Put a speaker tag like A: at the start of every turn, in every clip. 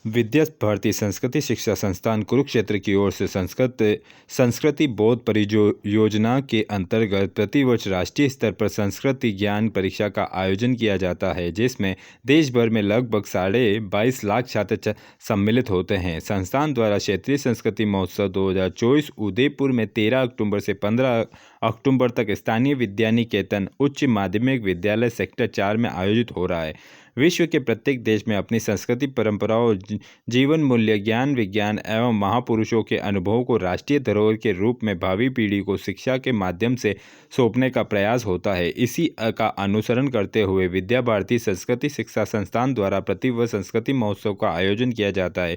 A: विद्या भारती संस्कृति शिक्षा संस्थान कुरुक्षेत्र की ओर से संस्कृति बोध परियोजना के अंतर्गत प्रतिवर्ष राष्ट्रीय स्तर पर संस्कृति ज्ञान परीक्षा का आयोजन किया जाता है, जिसमें देश भर में लगभग 22.5 लाख छात्र सम्मिलित होते हैं। संस्थान द्वारा क्षेत्रीय संस्कृति महोत्सव 2024 उदयपुर में 13 अक्टूबर से 15 अक्टूबर तक स्थानीय विद्या निकेतन उच्च माध्यमिक विद्यालय सेक्टर 4 में आयोजित हो रहा है। विश्व के प्रत्येक देश में अपनी संस्कृति परंपराओं जीवन मूल्य ज्ञान विज्ञान एवं महापुरुषों के अनुभवों को राष्ट्रीय धरोहर के रूप में भावी पीढ़ी को शिक्षा के माध्यम से सौंपने का प्रयास होता है। इसी का अनुसरण करते हुए विद्या भारती संस्कृति शिक्षा संस्थान द्वारा प्रतिवर्ष संस्कृति महोत्सव का आयोजन किया जाता है।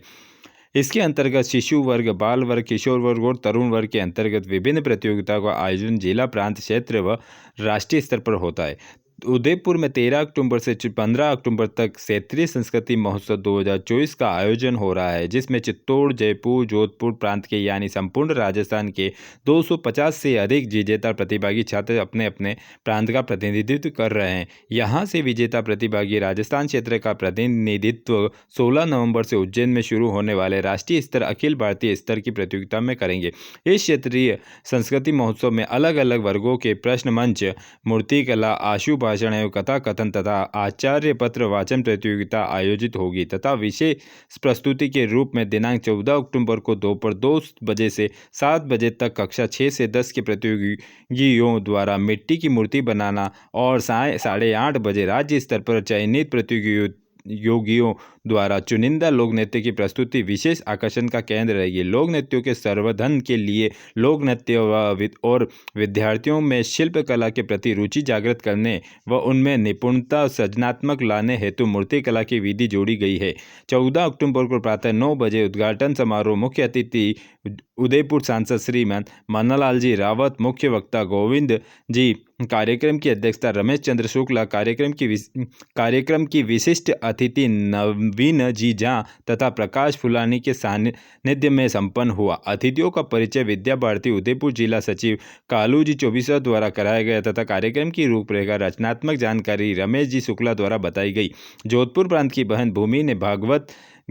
A: इसके अंतर्गत शिशु वर्ग बाल वर्ग किशोर वर्ग और तरुण वर्ग के अंतर्गत विभिन्न प्रतियोगिताओं का आयोजन जिला प्रांत क्षेत्र व राष्ट्रीय स्तर पर होता है। उदयपुर में 13 अक्टूबर से 15 अक्टूबर तक क्षेत्रीय संस्कृति महोत्सव 2024 का आयोजन हो रहा है, जिसमें चित्तौड़ जयपुर जोधपुर प्रांत के यानी संपूर्ण राजस्थान के 250 से अधिक विजेता प्रतिभागी छात्र अपने अपने प्रांत का प्रतिनिधित्व कर रहे हैं। यहां से विजेता प्रतिभागी राजस्थान क्षेत्र का प्रतिनिधित्व 16 नवंबर से उज्जैन में शुरू होने वाले राष्ट्रीय स्तर अखिल भारतीय स्तर की प्रतियोगिता में करेंगे। इस क्षेत्रीय संस्कृति महोत्सव में अलग अलग वर्गों के प्रश्न मंच, मूर्तिकला, आशु भाषण एवं कथा कथन तथा आचार्य पत्र वाचन प्रतियोगिता आयोजित होगी तथा विशेष प्रस्तुति के रूप में दिनांक 14 अक्टूबर को दोपहर 2 बजे से 7 बजे तक कक्षा 6 से 10 के प्रतियोगियों द्वारा मिट्टी की मूर्ति बनाना और 8:30 बजे राज्य स्तर पर चयनित प्रतियोगियों द्वारा चुनिंदा लोक नृत्य की प्रस्तुति विशेष आकर्षण का केंद्र रहेगी। लोक नृत्यों के संवर्धन के लिए लोक नृत्य और विद्यार्थियों में शिल्प कला के प्रति रुचि जागृत करने व उनमें निपुणता सृजनात्मक लाने हेतु मूर्ति कला की विधि जोड़ी गई है। 14 अक्टूबर को प्रातः 9 बजे उद्घाटन समारोह मुख्य अतिथि उदयपुर सांसद श्रीमान मन्नालाल जी रावत, मुख्य वक्ता गोविंद जी, कार्यक्रम की अध्यक्षता रमेश चंद्र शुक्ला, कार्यक्रम की विशिष्ट अतिथि नवीन जी झा तथा प्रकाश फुलानी के सानिध्य में संपन्न हुआ। अतिथियों का परिचय विद्या भारती उदयपुर जिला सचिव कालू जी चौबीसा द्वारा कराया गया तथा कार्यक्रम की रूपरेखा रचनात्मक जानकारी रमेश जी शुक्ला द्वारा बताई गई। जोधपुर प्रांत की बहन भूमि ने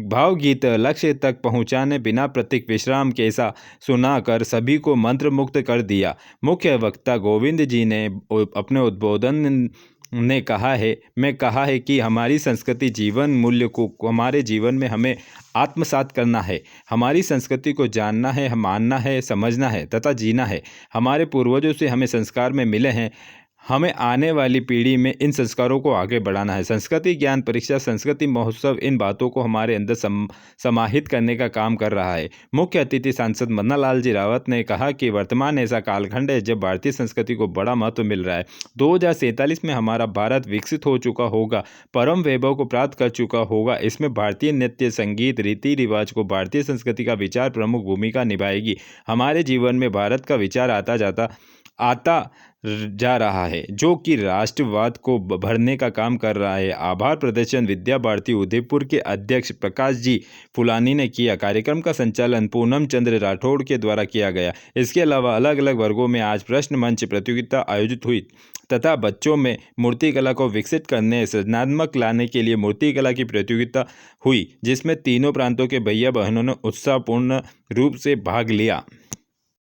A: भावगीत लक्ष्य तक पहुंचाने बिना प्रतीक विश्राम के ऐसा सुनाकर सभी को मंत्र मुक्त कर दिया। मुख्य वक्ता गोविंद जी ने अपने उद्बोधन ने कहा है कि हमारी संस्कृति जीवन मूल्य को हमारे जीवन में हमें आत्मसात करना है। हमारी संस्कृति को जानना है, मानना है, समझना है तथा जीना है। हमारे पूर्वजों से हमें संस्कार में मिले हैं, हमें आने वाली पीढ़ी में इन संस्कारों को आगे बढ़ाना है। संस्कृति ज्ञान परीक्षा संस्कृति महोत्सव इन बातों को हमारे अंदर समाहित करने का काम कर रहा है। मुख्य अतिथि सांसद मन्नालाल जी रावत ने कहा कि वर्तमान ऐसा कालखंड है जब भारतीय संस्कृति को बड़ा महत्व मिल रहा है। 2047 में हमारा भारत विकसित हो चुका होगा, परम वैभव को प्राप्त कर चुका होगा। इसमें भारतीय नृत्य संगीत रीति रिवाज को भारतीय संस्कृति का विचार प्रमुख भूमिका निभाएगी। हमारे जीवन में भारत का विचार आता जा रहा है जो कि राष्ट्रवाद को भरने का काम कर रहा है। आभार प्रदर्शन विद्या भारती उदयपुर के अध्यक्ष प्रकाश जी फुलानी ने किया। कार्यक्रम का संचालन पूनम चंद्र राठौड़ के द्वारा किया गया। इसके अलावा अलग अलग वर्गों में आज प्रश्न मंच प्रतियोगिता आयोजित हुई तथा बच्चों में मूर्तिकला को विकसित करने सृजनात्मक लाने के लिए मूर्तिकला की प्रतियोगिता हुई, जिसमें तीनों प्रांतों के भैया बहनों ने उत्साहपूर्ण रूप से भाग लिया।